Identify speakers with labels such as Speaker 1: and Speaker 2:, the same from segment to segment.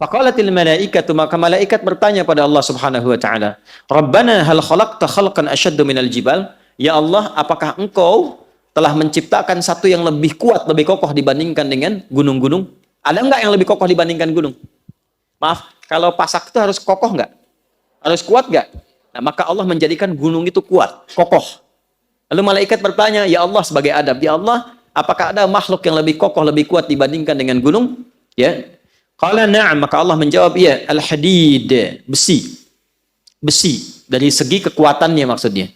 Speaker 1: Faqalatil malaikatu, maka malaikat bertanya pada Allah Subhanahu wa taala, "Rabbana hal khalaqta khalqan asyaddu minal jibal?" Ya Allah, apakah Engkau telah menciptakan satu yang lebih kuat, lebih kokoh dibandingkan dengan gunung-gunung? Ada enggak yang lebih kokoh dibandingkan gunung? Maaf, kalau pasak itu harus kokoh enggak? Harus kuat enggak? Nah, maka Allah menjadikan gunung itu kuat, kokoh. Lalu malaikat bertanya, "Ya Allah," sebagai adab, "Ya Allah, apakah ada makhluk yang lebih kokoh, lebih kuat dibandingkan dengan gunung?" Ya. Qala na'am, maka Allah menjawab, "Ya, al-hadid, besi." Besi dari segi kekuatannya maksudnya.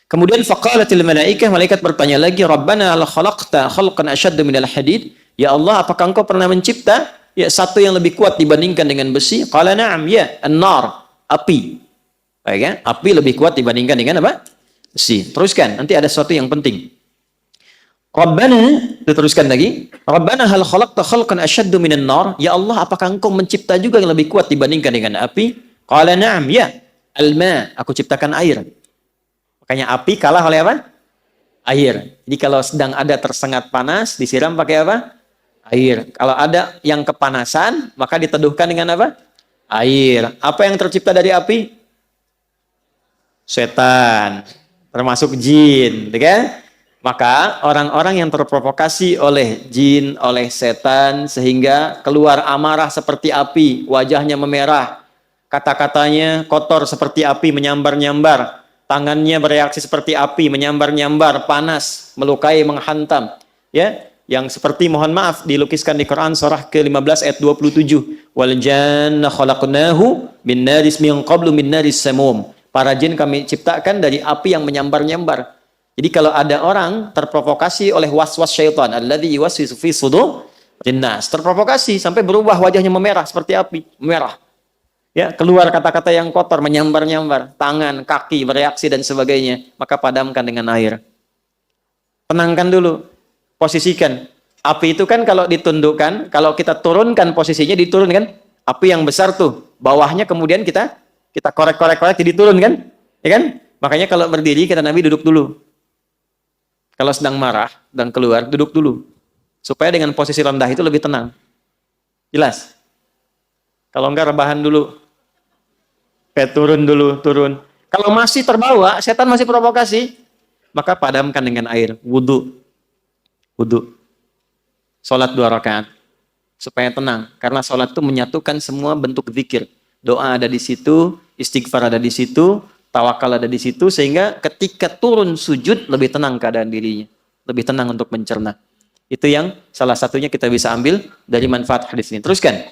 Speaker 1: Kemudian faqalatil malaikah, malaikat bertanya lagi, "Rabbana la khalaqta khalqan asyadda minal hadid?" Ya Allah, apakah Engkau pernah mencipta ya satu yang lebih kuat dibandingkan dengan besi? Qala na'am, ya, an-nar, api. Baik ya? Api lebih kuat dibandingkan dengan apa? Besi. Teruskan, nanti ada sesuatu yang penting. Rabbana, diteruskan lagi. Rabbana hal khalaqta khalqan asyaddu minan nar? Ya Allah, apakah Engkau mencipta juga yang lebih kuat dibandingkan dengan api? Qala na'am, ya. Al-ma, aku ciptakan air. Makanya api kalah oleh apa? Air. Jadi kalau sedang ada tersengat panas, disiram pakai apa? Air. Kalau ada yang kepanasan, maka diteduhkan dengan apa? Air. Apa yang tercipta dari api? Setan. Termasuk jin, kan? Maka orang-orang yang terprovokasi oleh jin, oleh setan, sehingga keluar amarah seperti api, wajahnya memerah, kata-katanya kotor seperti api, menyambar-nyambar, tangannya bereaksi seperti api, menyambar-nyambar, panas, melukai, menghantam. Ya, yang seperti, mohon maaf, dilukiskan di Quran surah ke-15 ayat 27. Wal janna khalaqnahu min naris min qablu min naris samum. Para jin kami ciptakan dari api yang menyambar-nyambar. Jadi kalau ada orang terprovokasi oleh was-was syaitan, alladzi yuwaswisu fi sudurin nas, terprovokasi sampai berubah wajahnya memerah seperti api, memerah. Ya, keluar kata-kata yang kotor, menyambar-nyambar, tangan, kaki bereaksi dan sebagainya, maka padamkan dengan air. Tenangkan dulu, posisikan. Api itu kan kalau ditundukkan, kalau kita turunkan posisinya, diturunkan, api yang besar tuh, bawahnya kemudian kita korek-korek jadi turun kan? Ya kan? Makanya kalau berdiri kata Nabi duduk dulu. Kalau sedang marah dan keluar, duduk dulu. Supaya dengan posisi rendah itu lebih tenang. Jelas? Kalau enggak rebahan dulu. Turun dulu, turun. Kalau masih terbawa, setan masih provokasi, maka padamkan dengan air. Wudu. Wudu. Sholat 2 rakaat. Supaya tenang. Karena sholat itu menyatukan semua bentuk zikir. Doa ada di situ, istighfar ada di situ, tawakal ada di situ, sehingga ketika turun sujud lebih tenang keadaan dirinya, lebih tenang untuk mencerna. Itu yang salah satunya kita bisa ambil dari manfaat hadis ini. Teruskan.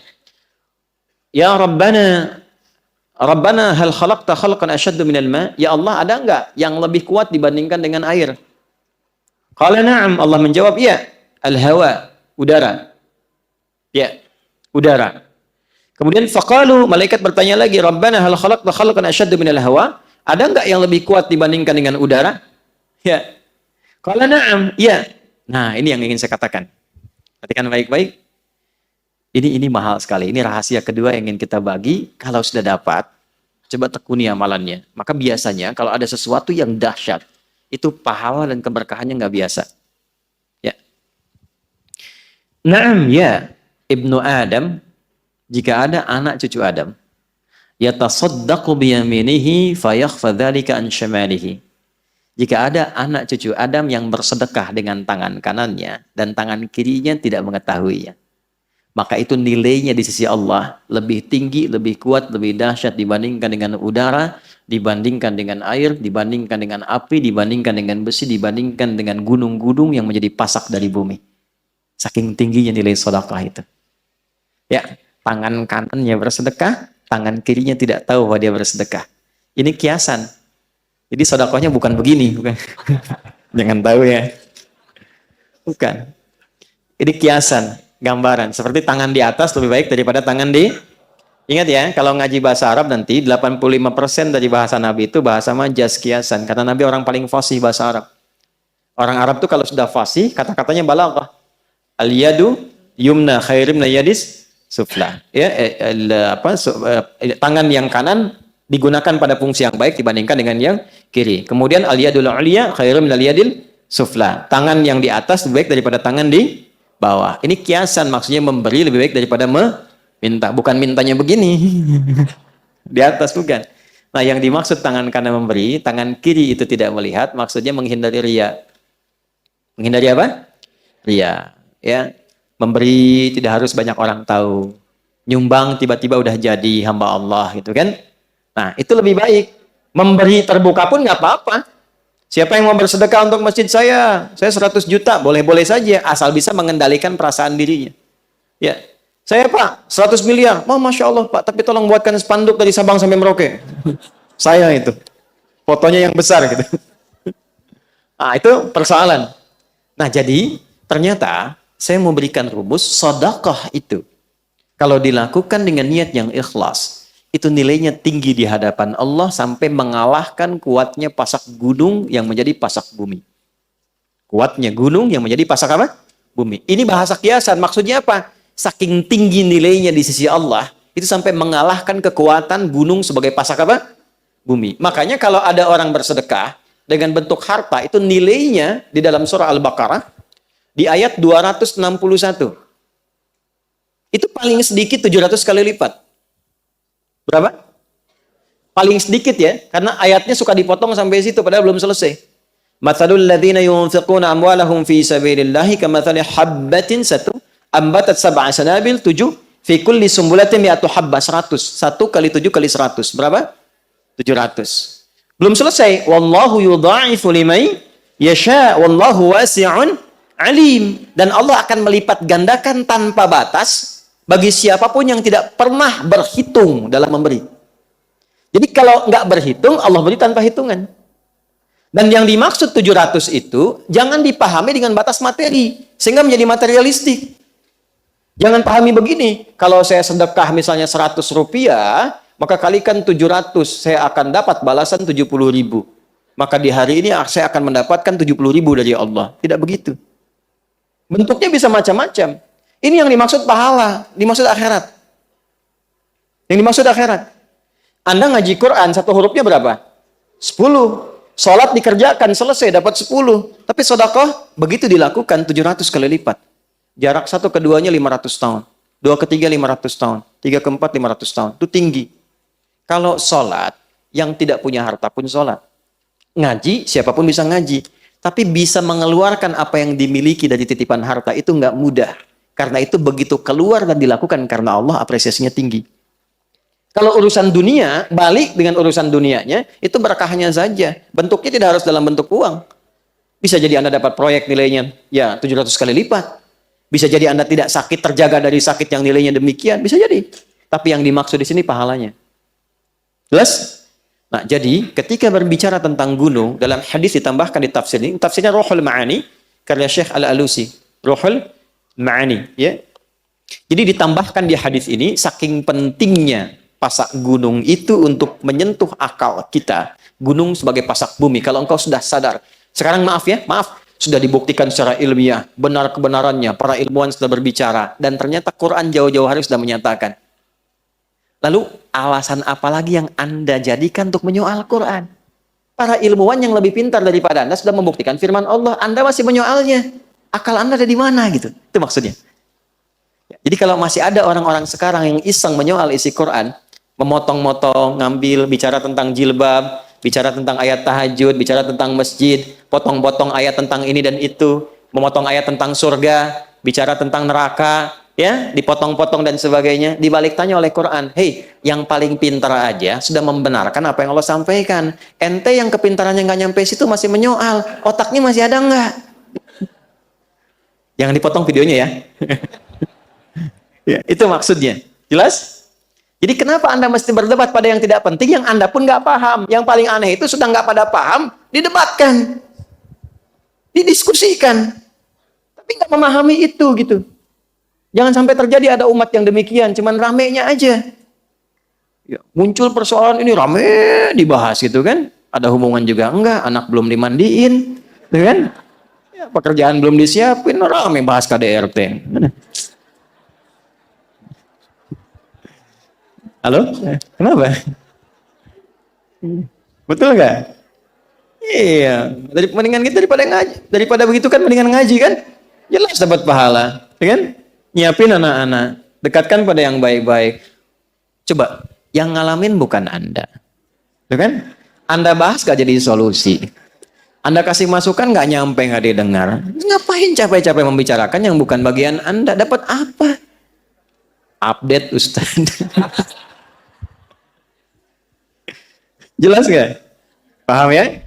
Speaker 1: Ya Rabbana, Rabbana hal khalaqta khalqan asyaddu minal ma? Ya Allah, ada enggak yang lebih kuat dibandingkan dengan air? Qala na'am, Allah menjawab, ya. Al-hawa, udara. Ya, udara. Kemudian faqalu, malaikat bertanya lagi, Rabbana hal khalaqta khalqan asyaddu minal hawa? Ada enggak yang lebih kuat dibandingkan dengan udara? Ya. Qala na'am, ya. Nah, ini yang ingin saya katakan. Perhatikan baik-baik. Ini mahal sekali. Ini rahasia kedua yang ingin kita bagi. Kalau sudah dapat, coba tekuni amalannya. Maka biasanya kalau ada sesuatu yang dahsyat, itu pahala dan keberkahannya nggak biasa. Ya. Na'am, ya. Ibnu Adam, jika ada anak cucu Adam, yatasaddaqu biyaminihi fayakhfa dzalika an syamalihi. Jika ada anak cucu Adam yang bersedekah dengan tangan kanannya dan tangan kirinya tidak mengetahuinya, maka itu nilainya di sisi Allah lebih tinggi, lebih kuat, lebih dahsyat dibandingkan dengan udara, dibandingkan dengan air, dibandingkan dengan api, dibandingkan dengan besi, dibandingkan dengan gunung-gunung yang menjadi pasak dari bumi. Saking tingginya nilai sedekah itu. Ya, tangan kanannya bersedekah, tangan kirinya tidak tahu bahwa dia bersedekah. Ini kiasan. Jadi sedekahnya bukan begini, bukan. Jangan tahu ya. Bukan. Ini kiasan, gambaran. Seperti tangan di atas lebih baik daripada tangan di... Ingat ya, kalau ngaji bahasa Arab nanti 85% dari bahasa Nabi itu bahasa majaz, kiasan. Karena Nabi orang paling fasih bahasa Arab. Orang Arab tuh kalau sudah fasih, kata-katanya balaghah. Al-yadu yumna khairim la yadis sufla. Ya, tangan yang kanan digunakan pada fungsi yang baik dibandingkan dengan yang kiri. Kemudian al-yadul ulya khairum minal yadil sufla. Tangan yang di atas lebih baik daripada tangan di bawah. Ini kiasan, maksudnya memberi lebih baik daripada Minta, bukan mintanya begini. Di atas bukan. Nah, yang dimaksud tangan kanan memberi, tangan kiri itu tidak melihat, maksudnya menghindari riya. Menghindari apa? Riya. Ya, memberi tidak harus banyak orang tahu. Nyumbang tiba-tiba udah jadi hamba Allah gitu kan. Nah, itu lebih baik. Memberi terbuka pun nggak apa-apa. Siapa yang mau bersedekah untuk masjid saya 100 juta, boleh-boleh saja, asal bisa mengendalikan perasaan dirinya. Ya, saya Pak, 100 miliar, oh Masya Allah Pak, tapi tolong buatkan spanduk dari Sabang sampai Merauke. Saya itu, fotonya yang besar gitu. Nah, itu persoalan. Nah, jadi ternyata saya mau berikan rumus sedekah itu. Kalau dilakukan dengan niat yang ikhlas, itu nilainya tinggi di hadapan Allah sampai mengalahkan kuatnya pasak gunung yang menjadi pasak bumi. Kuatnya gunung yang menjadi pasak apa? Bumi. Ini bahasa kiasan. Maksudnya apa? Saking tinggi nilainya di sisi Allah, itu sampai mengalahkan kekuatan gunung sebagai pasak apa? Bumi. Makanya kalau ada orang bersedekah dengan bentuk harta, itu nilainya di dalam surah Al-Baqarah di ayat 261. Itu paling sedikit 700 kali lipat. Berapa? Paling sedikit ya, karena ayatnya suka dipotong sampai situ padahal belum selesai. Matsalul ladzina yunfiquna amwalahum fi sabilillahi kamatsali habbatin ambatat sab'a sanabil 7 fi kulli sumbulatin mi'atu habbah 100. 1 kali 7 kali 100. Berapa? 700. Belum selesai. Wallahu yudha'ifu liman yasha wallahu wasi'un alim. Dan Allah akan melipat gandakan tanpa batas bagi siapapun yang tidak pernah berhitung dalam memberi. Jadi kalau nggak berhitung, Allah beri tanpa hitungan. Dan yang dimaksud 700 itu, jangan dipahami dengan batas materi, sehingga menjadi materialistik. Jangan pahami begini, kalau saya sedekah misalnya 100 rupiah, maka kalikan 700, saya akan dapat balasan 70.000. Maka di hari ini saya akan mendapatkan 70.000 dari Allah. Tidak begitu. Bentuknya bisa macam-macam. Ini yang dimaksud pahala, dimaksud akhirat. Yang dimaksud akhirat. Anda ngaji Quran, satu hurufnya berapa? 10. Sholat dikerjakan, selesai, dapat 10. Tapi sedekah, begitu dilakukan 700 kali lipat. Jarak satu keduanya 500 tahun. Dua ketiga 500 tahun. Tiga keempat 500 tahun. Itu tinggi. Kalau sholat, yang tidak punya harta pun sholat. Ngaji, siapapun bisa ngaji. Tapi bisa mengeluarkan apa yang dimiliki dari titipan harta, itu nggak mudah. Karena itu begitu keluar dan dilakukan karena Allah, apresiasinya tinggi. Kalau urusan dunia, balik dengan urusan dunianya, itu berkahnya saja. Bentuknya tidak harus dalam bentuk uang. Bisa jadi Anda dapat proyek nilainya ya 700 kali lipat. Bisa jadi Anda tidak sakit, terjaga dari sakit yang nilainya demikian. Bisa jadi. Tapi yang dimaksud di sini pahalanya. Jelas? Nah, jadi ketika berbicara tentang gunung, dalam hadis ditambahkan di tafsir ini, tafsirnya Ruhul Ma'ani, karya Syekh Al-Alusi. Ruhul Ma'ani, ya. Jadi ditambahkan di hadis ini saking pentingnya pasak gunung itu untuk menyentuh akal kita. Gunung sebagai pasak bumi. Kalau engkau sudah sadar. Sekarang maaf ya, maaf. Sudah dibuktikan secara ilmiah, benar kebenarannya. Para ilmuwan sudah berbicara dan ternyata Quran jauh-jauh hari sudah menyatakan. Lalu alasan apa lagi yang Anda jadikan untuk menyoal Quran? Para ilmuwan yang lebih pintar daripada Anda sudah membuktikan firman Allah. Anda masih menyoalnya. Akal Anda ada di mana gitu? Itu maksudnya. Jadi kalau masih ada orang-orang sekarang yang iseng menyoal isi Quran, memotong-motong, ngambil, bicara tentang jilbab, bicara tentang ayat tahajud, bicara tentang masjid, potong-potong ayat tentang ini dan itu, memotong ayat tentang surga, bicara tentang neraka, ya, dipotong-potong dan sebagainya, dibalik tanya oleh Quran, hei, yang paling pintar aja sudah membenarkan apa yang Allah sampaikan. Ente yang kepintarannya nggak nyampe situ masih menyoal, otaknya masih ada nggak? Jangan dipotong videonya ya. Ya, itu maksudnya. Jelas? Jadi kenapa Anda mesti berdebat pada yang tidak penting, yang Anda pun nggak paham. Yang paling aneh itu sudah nggak pada paham, didebatkan. Didiskusikan. Tapi nggak memahami itu gitu. Jangan sampai terjadi ada umat yang demikian, cuman ramenya aja. Ya, muncul persoalan ini rame dibahas gitu kan. Ada hubungan juga enggak, anak belum dimandiin, gitu kan? Ya, pekerjaan belum disiapin, rame bahas KDRT. Halo? Kenapa? Betul nggak? Iya. Mendingan kita daripada ngaji. Daripada begitu kan mendingan ngaji kan? Jelas dapat pahala. Ya kan? Nyiapin anak-anak. Dekatkan pada yang baik-baik. Coba, yang ngalamin bukan Anda. Tuh kan? Anda bahas gak jadi solusi. Anda kasih masukan gak nyampe, gak didengar. Ngapain capek-capek membicarakan yang bukan bagian Anda? Dapat apa? Update Ustaz. Jelas gak? Paham ya?